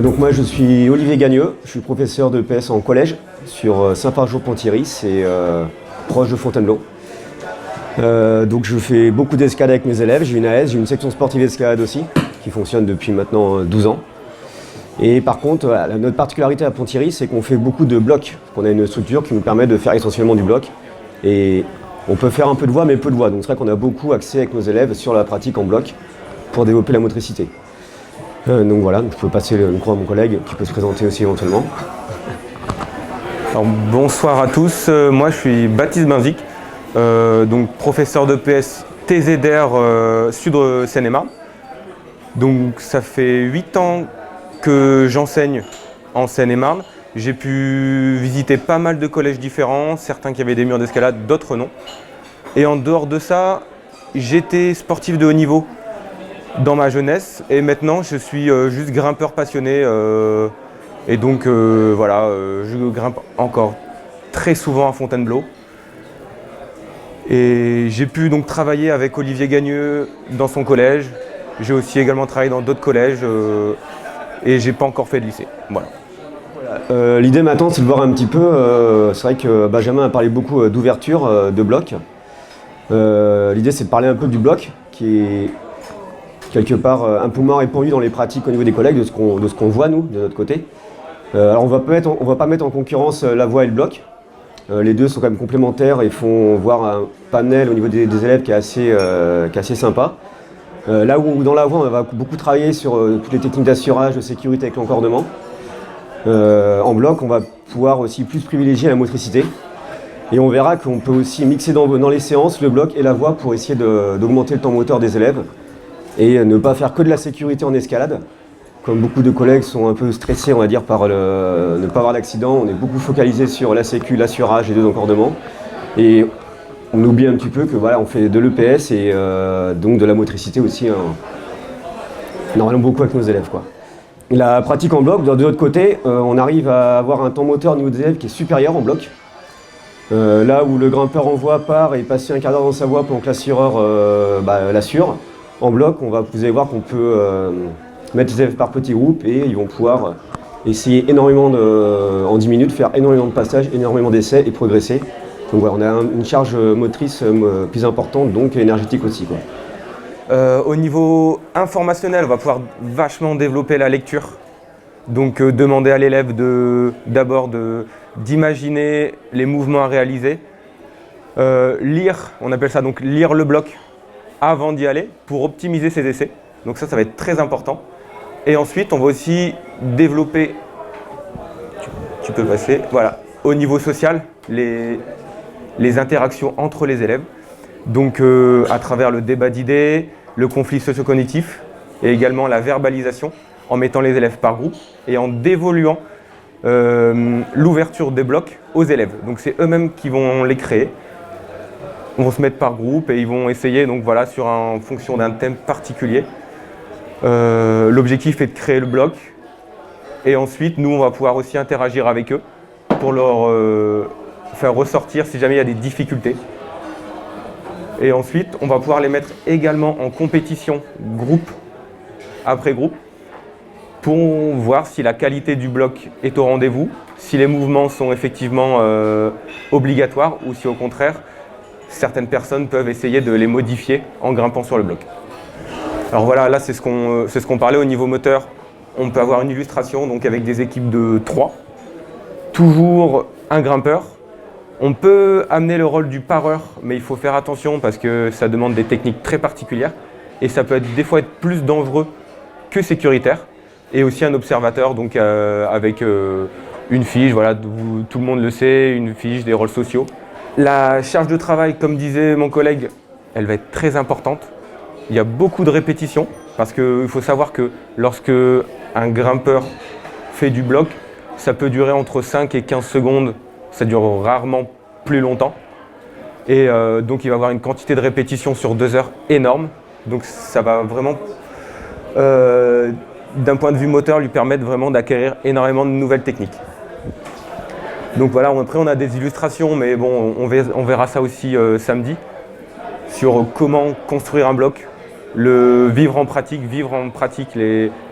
Donc moi je suis Olivier Gagneux, je suis professeur de PS en collège sur Saint-Fargeau-Ponthierry, c'est proche de Fontainebleau. Donc je fais beaucoup d'escalade avec mes élèves, j'ai une AS, j'ai une section sportive d'escalade aussi, qui fonctionne depuis maintenant 12 ans. Et par contre, notre particularité à Ponthierry, c'est qu'on fait beaucoup de blocs, qu'on a une structure qui nous permet de faire essentiellement du bloc. Et on peut faire un peu de voix, mais peu de voix. Donc c'est vrai qu'on a beaucoup accès avec nos élèves sur la pratique en bloc pour développer la motricité. Donc voilà, je peux passer le micro à mon collègue qui peut se présenter aussi éventuellement. Alors, bonsoir à tous, moi je suis Baptiste Benzic, donc professeur de PS TZR Sud Seine-et-Marne. Donc ça fait 8 ans que j'enseigne en Seine-et-Marne. J'ai pu visiter pas mal de collèges différents, certains qui avaient des murs d'escalade, d'autres non. Et en dehors de ça, j'étais sportif de haut niveau dans ma jeunesse et maintenant je suis juste grimpeur passionné et donc voilà, je grimpe encore très souvent à Fontainebleau. Et j'ai pu donc travailler avec Olivier Gagneux dans son collège. J'ai aussi également travaillé dans d'autres collèges et j'ai pas encore fait de lycée. Voilà. L'idée maintenant c'est de voir un petit peu, c'est vrai que Benjamin a parlé beaucoup d'ouverture, de bloc. L'idée c'est de parler un peu du bloc qui est quelque part un peu moins répandu dans les pratiques au niveau des collègues, de ce qu'on voit nous, de notre côté. Alors on va pas mettre en concurrence la voix et le bloc. Les deux sont quand même complémentaires et font voir un panel au niveau des élèves qui est assez sympa. Là où dans la voie on va beaucoup travailler sur toutes les techniques d'assurage, de sécurité avec l'encordement. En bloc on va pouvoir aussi plus privilégier la motricité. Et on verra qu'on peut aussi mixer dans les séances le bloc et la voie pour essayer d'augmenter le temps moteur des élèves. Et ne pas faire que de la sécurité en escalade. Comme beaucoup de collègues sont un peu stressés, on va dire, par ne pas avoir d'accident, on est beaucoup focalisé sur la sécu, l'assurage et les encordements. Et on oublie un petit peu que voilà, on fait de l'EPS et donc de la motricité aussi, normalement beaucoup avec nos élèves, quoi. La pratique en bloc, de l'autre côté, on arrive à avoir un temps moteur au niveau des élèves qui est supérieur en bloc. Là où le grimpeur en voie part et passer un quart d'heure dans sa voie pendant que l'assureur l'assure, en bloc, vous allez voir qu'on peut mettre les élèves par petits groupes et ils vont pouvoir essayer énormément en 10 minutes, faire énormément de passages, énormément d'essais et progresser. Donc voilà, on a une charge motrice plus importante, donc énergétique aussi, quoi. Au niveau informationnel, on va pouvoir vachement développer la lecture. Donc demander à l'élève d'abord d'imaginer les mouvements à réaliser. Lire, on appelle ça donc lire le bloc avant d'y aller pour optimiser ses essais. Donc ça va être très important. Et ensuite, on va aussi développer, tu peux passer, voilà, au niveau social, les interactions entre les élèves. Donc à travers le débat d'idées, le conflit socio-cognitif et également la verbalisation en mettant les élèves par groupe et en dévoluant l'ouverture des blocs aux élèves. Donc c'est eux-mêmes qui vont les créer. On va se mettre par groupe et ils vont essayer donc voilà en fonction d'un thème particulier. L'objectif est de créer le bloc et ensuite nous on va pouvoir aussi interagir avec eux pour leur faire ressortir si jamais il y a des difficultés. Et ensuite on va pouvoir les mettre également en compétition groupe après groupe pour voir si la qualité du bloc est au rendez-vous, si les mouvements sont effectivement obligatoires ou si au contraire certaines personnes peuvent essayer de les modifier en grimpant sur le bloc. Alors voilà, là c'est ce qu'on parlait au niveau moteur. On peut avoir une illustration donc avec des équipes de 3. Toujours un grimpeur. On peut amener le rôle du pareur, mais il faut faire attention parce que ça demande des techniques très particulières et ça peut des fois être plus dangereux que sécuritaire. Et aussi un observateur donc avec une fiche, voilà, tout le monde le sait, une fiche, des rôles sociaux. La charge de travail, comme disait mon collègue, elle va être très importante. Il y a beaucoup de répétitions parce qu'il faut savoir que lorsque un grimpeur fait du bloc, ça peut durer entre 5 et 15 secondes, ça dure rarement plus longtemps. Et donc il va avoir une quantité de répétitions sur 2 heures énorme. Donc ça va vraiment, d'un point de vue moteur, lui permettre vraiment d'acquérir énormément de nouvelles techniques. Donc voilà, après on a des illustrations, mais bon, on verra ça aussi samedi, sur comment construire un bloc, vivre en pratique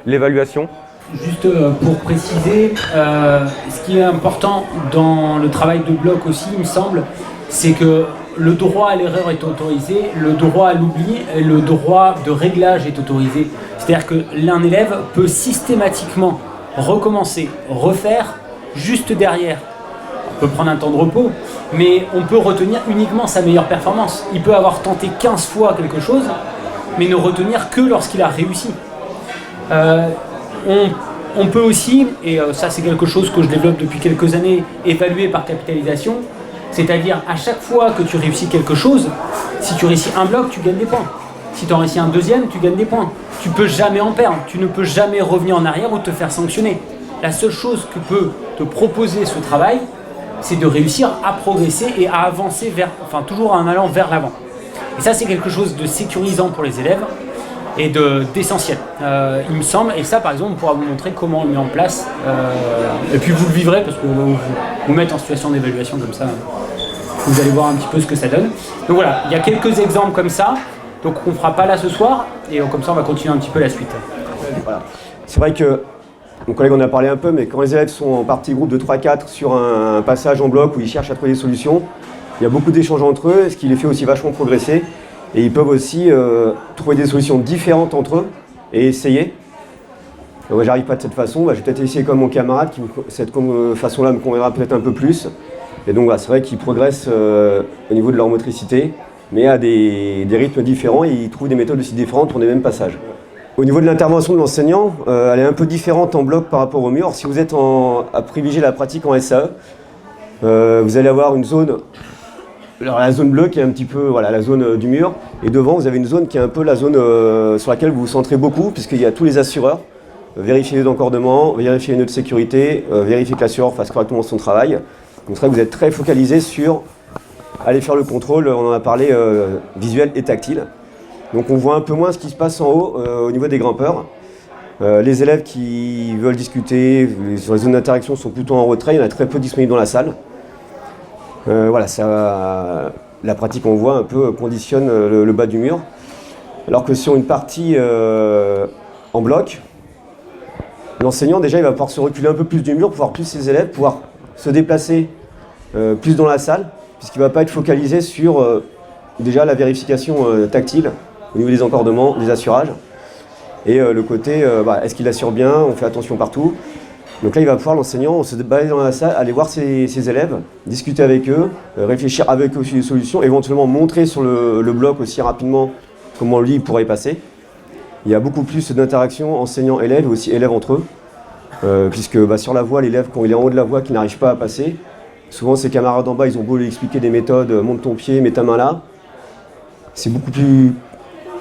l'évaluation, Juste pour préciser, ce qui est important dans le travail de bloc aussi, il me semble, c'est que le droit à l'erreur est autorisé, le droit à l'oubli et le droit de réglage est autorisé. C'est-à-dire que l'un élève peut systématiquement recommencer, refaire juste derrière. On peut prendre un temps de repos, mais on peut retenir uniquement sa meilleure performance. Il peut avoir tenté 15 fois quelque chose, mais ne retenir que lorsqu'il a réussi. On peut aussi, et ça c'est quelque chose que je développe depuis quelques années, évaluer par capitalisation, c'est-à-dire à chaque fois que tu réussis quelque chose, si tu réussis un bloc, tu gagnes des points. Si tu en réussis un deuxième, tu gagnes des points. Tu ne peux jamais en perdre, tu ne peux jamais revenir en arrière ou te faire sanctionner. La seule chose que peut te proposer ce travail, c'est de réussir à progresser et à avancer toujours en allant vers l'avant. Et ça c'est quelque chose de sécurisant pour les élèves et d'essentiel, il me semble, et ça par exemple on pourra vous montrer comment on le met en place, et puis vous le vivrez parce que vous mettre en situation d'évaluation comme ça, vous allez voir un petit peu ce que ça donne. Donc voilà, il y a quelques exemples comme ça, donc on ne fera pas là ce soir, et comme ça on va continuer un petit peu la suite. Voilà. C'est vrai que, mon collègue en a parlé un peu, mais quand les élèves sont en partie groupe de 3-4 sur un passage en bloc où ils cherchent à trouver des solutions, il y a beaucoup d'échanges entre eux, ce qui les fait aussi vachement progresser. Et ils peuvent aussi trouver des solutions différentes entre eux et essayer. Ouais, j'arrive pas de cette façon, je vais peut-être essayer comme mon camarade, cette façon-là me conviendra peut-être un peu plus. Et donc c'est vrai qu'ils progressent au niveau de leur motricité, mais à des rythmes différents et ils trouvent des méthodes aussi différentes pour les mêmes passages. Au niveau de l'intervention de l'enseignant, elle est un peu différente en bloc par rapport au mur. Si vous êtes à privilégier la pratique en SAE, vous allez avoir une zone. Alors la zone bleue qui est un petit peu la zone du mur, et devant vous avez une zone qui est un peu la zone sur laquelle vous vous centrez beaucoup, puisqu'il y a tous les assureurs. Vérifier les encordements, vérifier les nœuds de sécurité, vérifier que l'assureur fasse correctement son travail. Donc c'est vrai que vous êtes très focalisé sur aller faire le contrôle, on en a parlé, visuel et tactile. Donc on voit un peu moins ce qui se passe en haut au niveau des grimpeurs. Les élèves qui veulent discuter sur les zones d'interaction sont plutôt en retrait, il y en a très peu disponibles dans la salle. La pratique, on voit, un peu conditionne le bas du mur. Alors que sur une partie en bloc, l'enseignant, déjà, il va pouvoir se reculer un peu plus du mur pour voir plus ses élèves, pouvoir se déplacer plus dans la salle, puisqu'il ne va pas être focalisé sur déjà la vérification tactile au niveau des encordements, des assurages. Et le côté, est-ce qu'il assure bien, on fait attention partout. Donc là, il va pouvoir, l'enseignant, se balader dans la salle, aller voir ses élèves, discuter avec eux, réfléchir avec eux aussi des solutions, éventuellement montrer sur le bloc aussi rapidement comment lui il pourrait y passer. Il y a beaucoup plus d'interaction enseignant-élève et aussi élèves entre eux, puisque sur la voie, l'élève, quand il est en haut de la voie, qui n'arrive pas à passer, souvent ses camarades en bas, ils ont beau lui expliquer des méthodes, monte ton pied, mets ta main là. C'est beaucoup plus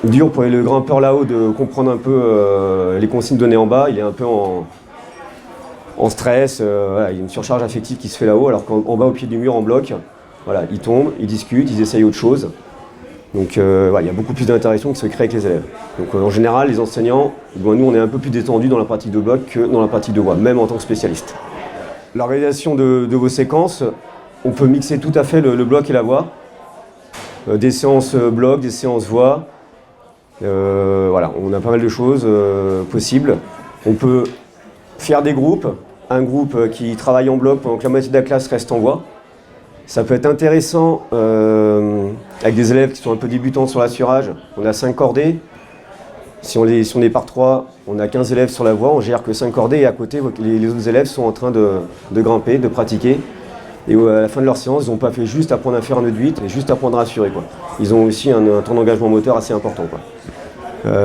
dur pour le grimpeur là-haut de comprendre un peu les consignes données en bas. Il est un peu en stress, il y a une surcharge affective qui se fait là-haut, alors qu'en bas au pied du mur en bloc, ils tombent, ils discutent, ils essayent autre chose. Donc il y a beaucoup plus d'interaction qui se crée avec les élèves. Donc en général, les enseignants, nous on est un peu plus détendus dans la pratique de bloc que dans la pratique de voix, même en tant que spécialiste. L'organisation de vos séquences, on peut mixer tout à fait le bloc et la voix. Des séances bloc, des séances voix. On a pas mal de choses possibles. On peut faire des groupes, un groupe qui travaille en bloc pendant que la moitié de la classe reste en voix. Ça peut être intéressant avec des élèves qui sont un peu débutants sur l'assurage. On a 5 cordées. Si on est par 3, on a 15 élèves sur la voie, on gère que 5 cordées et à côté, les autres élèves sont en train de grimper, de pratiquer. Et à la fin de leur séance, ils n'ont pas fait juste apprendre à faire un nœud de 8 et juste apprendre à assurer. Ils ont aussi un temps d'engagement moteur assez important.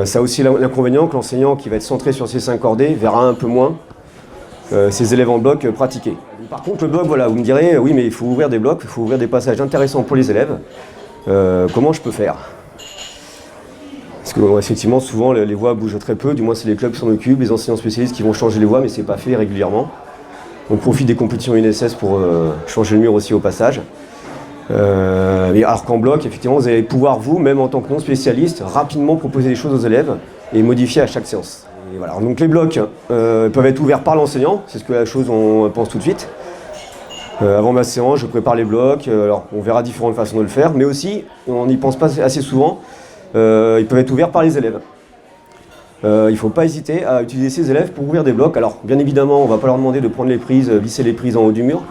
Ça a aussi l'inconvénient que l'enseignant qui va être centré sur ces 5 cordées verra un peu moins ses élèves en bloc pratiquer. Par contre, le bloc, vous me direz, oui, mais il faut ouvrir des blocs, il faut ouvrir des passages intéressants pour les élèves. Comment je peux faire ? Parce que effectivement, souvent, les voies bougent très peu, du moins c'est les clubs qui s'en occupent, les enseignants spécialistes qui vont changer les voies, mais c'est pas fait régulièrement. On profite des compétitions UNSS pour changer le mur aussi au passage. Alors qu'en bloc, effectivement, vous allez pouvoir, vous, même en tant que non-spécialiste, rapidement proposer des choses aux élèves et modifier à chaque séance. Et voilà. Donc les blocs peuvent être ouverts par l'enseignant, c'est ce que la chose on pense tout de suite. Avant ma séance, je prépare les blocs, alors on verra différentes façons de le faire, mais aussi, on n'y pense pas assez souvent, ils peuvent être ouverts par les élèves. il ne faut pas hésiter à utiliser ces élèves pour ouvrir des blocs. Alors bien évidemment, on ne va pas leur demander de prendre les prises, visser les prises en haut du mur.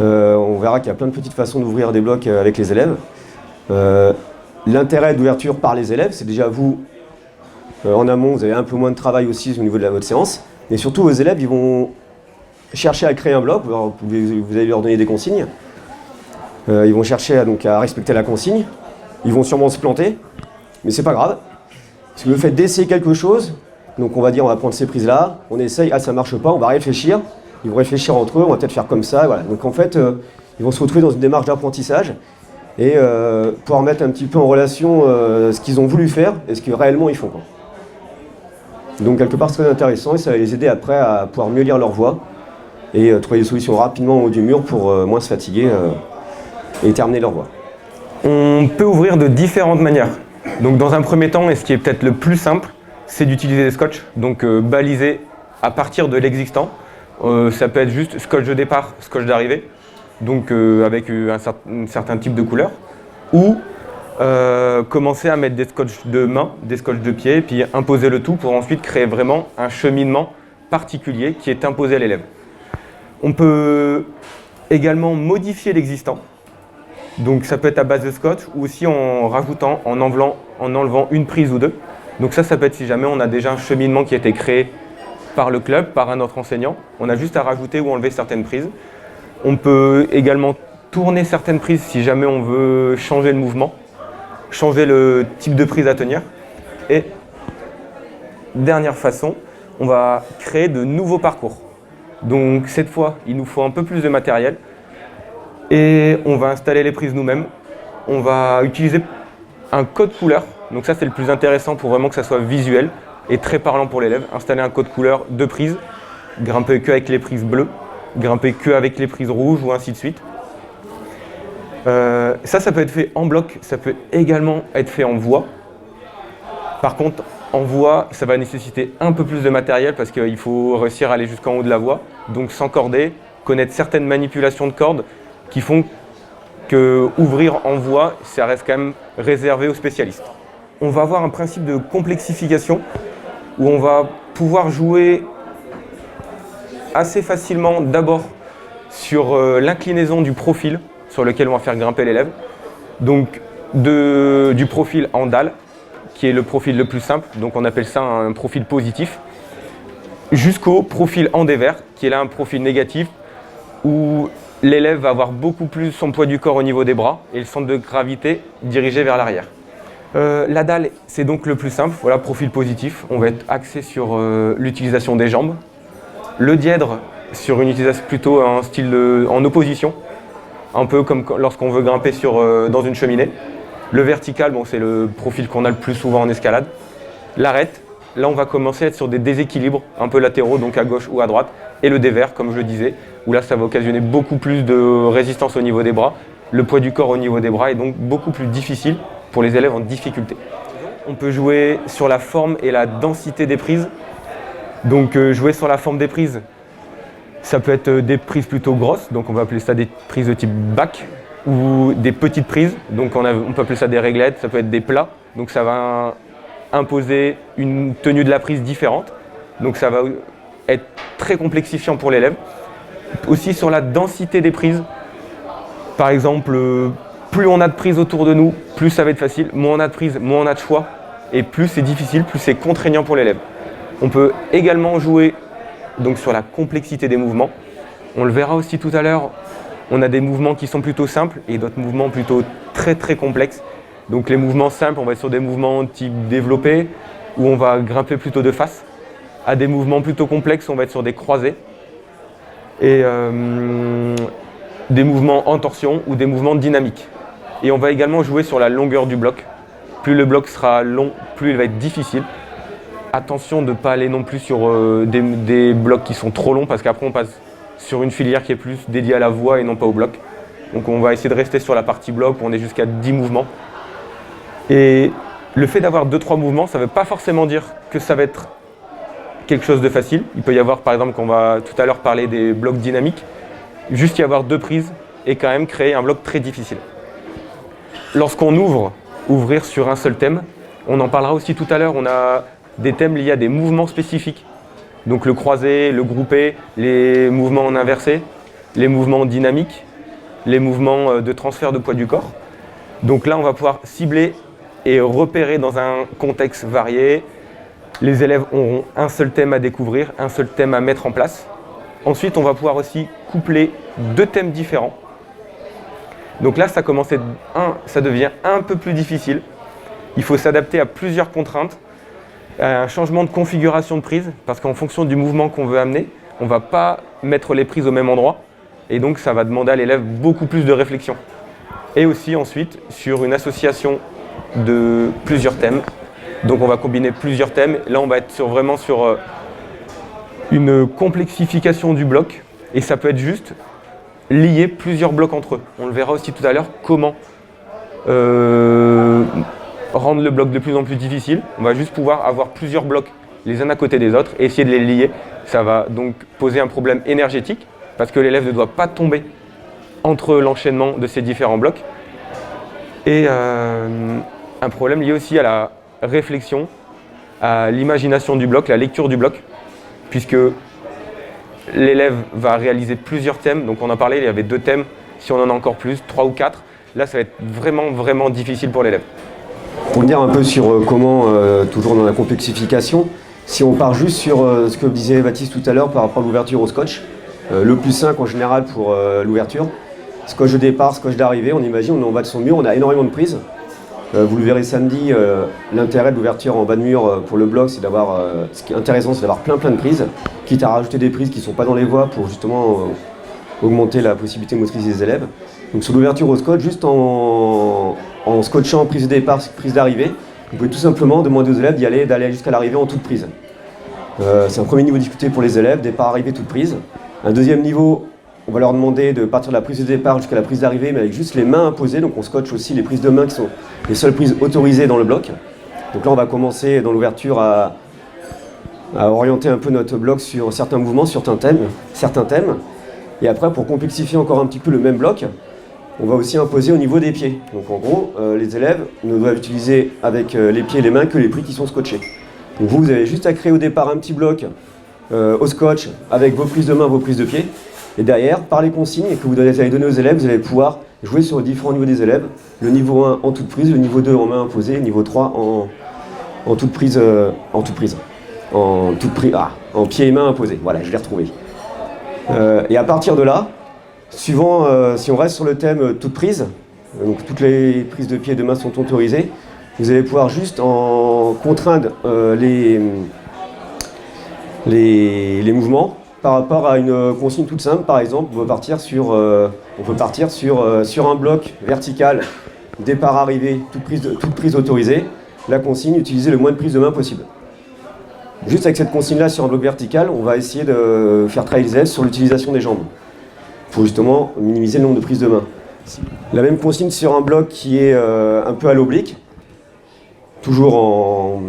On verra qu'il y a plein de petites façons d'ouvrir des blocs avec les élèves. L'intérêt d'ouverture par les élèves, c'est déjà vous, en amont, vous avez un peu moins de travail aussi au niveau de votre séance. Et surtout, vos élèves, ils vont chercher à créer un bloc, vous allez leur donner des consignes. Ils vont chercher à respecter la consigne. Ils vont sûrement se planter, mais c'est pas grave. Si vous faites d'essayer quelque chose, donc on va dire on va prendre ces prises-là, on essaye, ah ça marche pas, on va réfléchir. Ils vont réfléchir entre eux, on va peut-être faire comme ça, voilà. Donc en fait, ils vont se retrouver dans une démarche d'apprentissage et pouvoir mettre un petit peu en relation ce qu'ils ont voulu faire et ce que réellement ils font, quoi. Donc quelque part c'est très intéressant et ça va les aider après à pouvoir mieux lire leur voix et trouver des solutions rapidement au haut du mur pour moins se fatiguer et terminer leur voix. On peut ouvrir de différentes manières. Donc dans un premier temps, et ce qui est peut-être le plus simple, c'est d'utiliser des scotch, donc balisés à partir de l'existant. Ça peut être juste scotch de départ, scotch d'arrivée, donc avec un certain type de couleur, ou commencer à mettre des scotch de main, des scotch de pied, puis imposer le tout pour ensuite créer vraiment un cheminement particulier qui est imposé à l'élève. On peut également modifier l'existant. Donc ça peut être à base de scotch ou aussi en rajoutant, en enlevant une prise ou deux. Donc ça peut être si jamais on a déjà un cheminement qui a été créé par le club, par un autre enseignant. On a juste à rajouter ou enlever certaines prises. On peut également tourner certaines prises si jamais on veut changer le mouvement, changer le type de prise à tenir. Et dernière façon, on va créer de nouveaux parcours. Donc cette fois, il nous faut un peu plus de matériel. Et on va installer les prises nous-mêmes. On va utiliser un code couleur. Donc ça c'est le plus intéressant pour vraiment que ça soit visuel et très parlant pour l'élève. Installer un code couleur de prises, grimper que avec les prises bleues, grimper que avec les prises rouges ou ainsi de suite. Ça peut être fait en bloc, ça peut également être fait en voix. Par contre, en voix, ça va nécessiter un peu plus de matériel parce qu'il faut réussir à aller jusqu'en haut de la voix. Donc s'encorder, connaître certaines manipulations de cordes qui font que ouvrir en voix, ça reste quand même réservé aux spécialistes. On va avoir un principe de complexification où on va pouvoir jouer assez facilement d'abord sur l'inclinaison du profil sur lequel on va faire grimper l'élève. Donc du profil en dalle, qui est le profil le plus simple, donc on appelle ça un profil positif, jusqu'au profil en dévers, qui est là un profil négatif, où l'élève va avoir beaucoup plus son poids du corps au niveau des bras et le centre de gravité dirigé vers l'arrière. La dalle, c'est donc le plus simple, voilà, profil positif, on va être axé sur l'utilisation des jambes. Le dièdre, sur une utilisation plutôt en style en opposition, un peu comme lorsqu'on veut grimper dans une cheminée. Le vertical, bon, c'est le profil qu'on a le plus souvent en escalade. L'arête, là on va commencer à être sur des déséquilibres un peu latéraux, donc à gauche ou à droite. Et le dévers, comme je le disais, où là ça va occasionner beaucoup plus de résistance au niveau des bras. Le poids du corps au niveau des bras est donc beaucoup plus difficile pour les élèves en difficulté. On peut jouer sur la forme et la densité des prises. Donc jouer sur la forme des prises, ça peut être des prises plutôt grosses, donc on va appeler ça des prises de type bac, ou des petites prises, donc on peut appeler ça des réglettes, ça peut être des plats, donc ça va imposer une tenue de la prise différente, donc ça va être très complexifiant pour l'élève. Aussi sur la densité des prises, par exemple, plus on a de prises autour de nous, plus ça va être facile, moins on a de prises, moins on a de choix, et plus c'est difficile, plus c'est contraignant pour l'élève. On peut également jouer donc, sur la complexité des mouvements. On le verra aussi tout à l'heure, on a des mouvements qui sont plutôt simples et d'autres mouvements plutôt très très complexes. Donc les mouvements simples, on va être sur des mouvements type développé, où on va grimper plutôt de face. À des mouvements plutôt complexes, on va être sur des croisés. Et des mouvements en torsion ou des mouvements dynamiques. Et on va également jouer sur la longueur du bloc. Plus le bloc sera long, plus il va être difficile. Attention de ne pas aller non plus sur des blocs qui sont trop longs parce qu'après on passe sur une filière qui est plus dédiée à la voix et non pas au bloc. Donc on va essayer de rester sur la partie bloc où on est jusqu'à 10 mouvements. Et le fait d'avoir 2-3 mouvements, ça ne veut pas forcément dire que ça va être quelque chose de facile. Il peut y avoir par exemple, qu'on va tout à l'heure parler des blocs dynamiques, juste y avoir 2 prises et quand même créer un bloc très difficile. Lorsqu'on ouvrir sur un seul thème, on en parlera aussi tout à l'heure, on a des thèmes liés à des mouvements spécifiques. Donc le croisé, le groupé, les mouvements en inversé, les mouvements dynamiques, les mouvements de transfert de poids du corps. Donc là, on va pouvoir cibler et repérer dans un contexte varié. Les élèves auront un seul thème à découvrir, un seul thème à mettre en place. Ensuite, on va pouvoir aussi coupler 2 thèmes différents. Donc là, ça devient un peu plus difficile. Il faut s'adapter à plusieurs contraintes, à un changement de configuration de prise, parce qu'en fonction du mouvement qu'on veut amener, on ne va pas mettre les prises au même endroit. Et donc, ça va demander à l'élève beaucoup plus de réflexion. Et aussi, ensuite, sur une association de plusieurs thèmes. Donc, on va combiner plusieurs thèmes. Là, on va être vraiment sur une complexification du bloc. Et ça peut être juste lier plusieurs blocs entre eux. On le verra aussi tout à l'heure, comment rendre le bloc de plus en plus difficile. On va juste pouvoir avoir plusieurs blocs les uns à côté des autres et essayer de les lier. Ça va donc poser un problème énergétique parce que l'élève ne doit pas tomber entre l'enchaînement de ces différents blocs. Et un problème lié aussi à la réflexion, à l'imagination du bloc, la lecture du bloc, puisque l'élève va réaliser plusieurs thèmes. Donc on en parlait, il y avait 2 thèmes. Si on en a encore plus, 3 ou 4, là ça va être vraiment difficile pour l'élève. Pour dire un peu sur comment, toujours dans la complexification, si on part juste sur ce que disait Baptiste tout à l'heure par rapport à l'ouverture au scotch, le plus 5 en général pour l'ouverture, scotch de départ, scotch d'arrivée, on imagine, on est en bas de son mur, on a énormément de prises. Vous le verrez samedi, l'intérêt de l'ouverture en bas de mur pour le bloc, c'est d'avoir, ce qui est intéressant, c'est d'avoir plein de prises, quitte à rajouter des prises qui ne sont pas dans les voies pour justement augmenter la possibilité motrice des élèves. Donc sur l'ouverture au scotch, juste en scotchant prise de départ, prise d'arrivée, vous pouvez tout simplement demander aux élèves d'aller jusqu'à l'arrivée en toute prise. C'est un premier niveau de difficulté pour les élèves, départ, arrivée, toute prise. Un deuxième niveau, on va leur demander de partir de la prise de départ jusqu'à la prise d'arrivée, mais avec juste les mains imposées. Donc on scotche aussi les prises de main qui sont les seules prises autorisées dans le bloc. Donc là, on va commencer dans l'ouverture à orienter un peu notre bloc sur certains mouvements, sur certains thèmes. Et après, pour complexifier encore un petit peu le même bloc, on va aussi imposer au niveau des pieds. Donc en gros, les élèves ne doivent utiliser avec les pieds et les mains que les prises qui sont scotchées. Donc vous avez juste à créer au départ un petit bloc au scotch avec vos prises de main, vos prises de pied. Et derrière, par les consignes que vous allez donner aux élèves, vous allez pouvoir jouer sur les différents niveaux des élèves. Le niveau 1 en toute prise, le niveau 2 en main imposée, le niveau 3 en toute prise, en pied et main imposée. Voilà, je l'ai retrouvé. Et à partir de là, suivant, si on reste sur le thème toute prise, donc toutes les prises de pied et de main sont autorisées, vous allez pouvoir juste en contraindre les mouvements par rapport à une consigne toute simple. Par exemple, on peut partir sur un bloc vertical, départ arrivée, toute prise autorisée. La consigne, utiliser le moins de prises de main possible. Juste avec cette consigne-là sur un bloc vertical, on va essayer de faire travailler les élèves sur l'utilisation des jambes, pour justement minimiser le nombre de prises de main. La même consigne sur un bloc qui est un peu à l'oblique, toujours en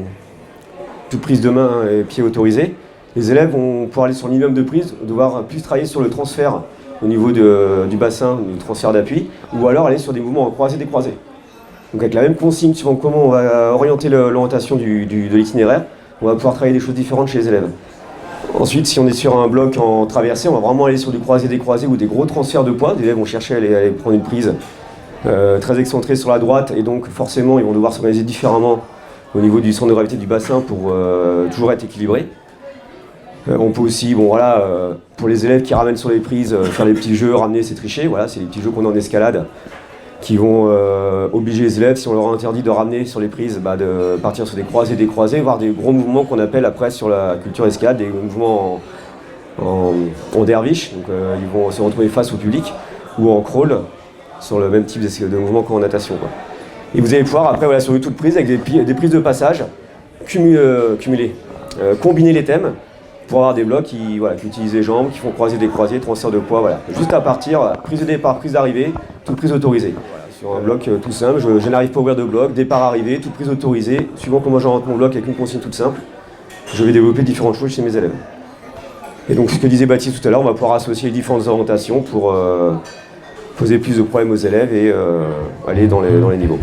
toute prise de main et pied autorisé. Les élèves vont pouvoir aller sur le minimum de prise, devoir plus travailler sur le transfert au niveau du bassin, du transfert d'appui, ou alors aller sur des mouvements en croisé-décroisé. Donc avec la même consigne, suivant comment on va orienter l'orientation de l'itinéraire, on va pouvoir travailler des choses différentes chez les élèves. Ensuite, si on est sur un bloc en traversée, on va vraiment aller sur du croisé-décroisé ou des gros transferts de poids. Les élèves vont chercher à aller prendre une prise très excentrée sur la droite, et donc forcément ils vont devoir s'organiser différemment au niveau du centre de gravité du bassin pour toujours être équilibré. On peut aussi, pour les élèves qui ramènent sur les prises, faire les petits jeux, ramener, c'est tricher. Voilà, c'est les petits jeux qu'on a en escalade qui vont obliger les élèves, si on leur interdit de ramener sur les prises, de partir sur des croisés, voire des gros mouvements qu'on appelle après sur la culture escalade, des mouvements en derviche. Donc ils vont se retrouver face au public, ou en crawl, sur le même type de mouvement qu'en natation, quoi. Et vous allez pouvoir, après, sur une toute prise, avec des prises de passage, combiner les thèmes, pour avoir des blocs qui utilisent les jambes, qui font croisé-décroisé, transfert de poids, voilà. Juste à partir, prise de départ, prise d'arrivée, toute prise autorisée. Voilà, sur un bloc tout simple, je n'arrive pas à ouvrir de bloc, départ-arrivée, toute prise autorisée, suivant comment j'oriente mon bloc avec une consigne toute simple, je vais développer différentes choses chez mes élèves. Et donc ce que disait Baptiste tout à l'heure, on va pouvoir associer les différentes orientations pour poser plus de problèmes aux élèves et aller dans les niveaux.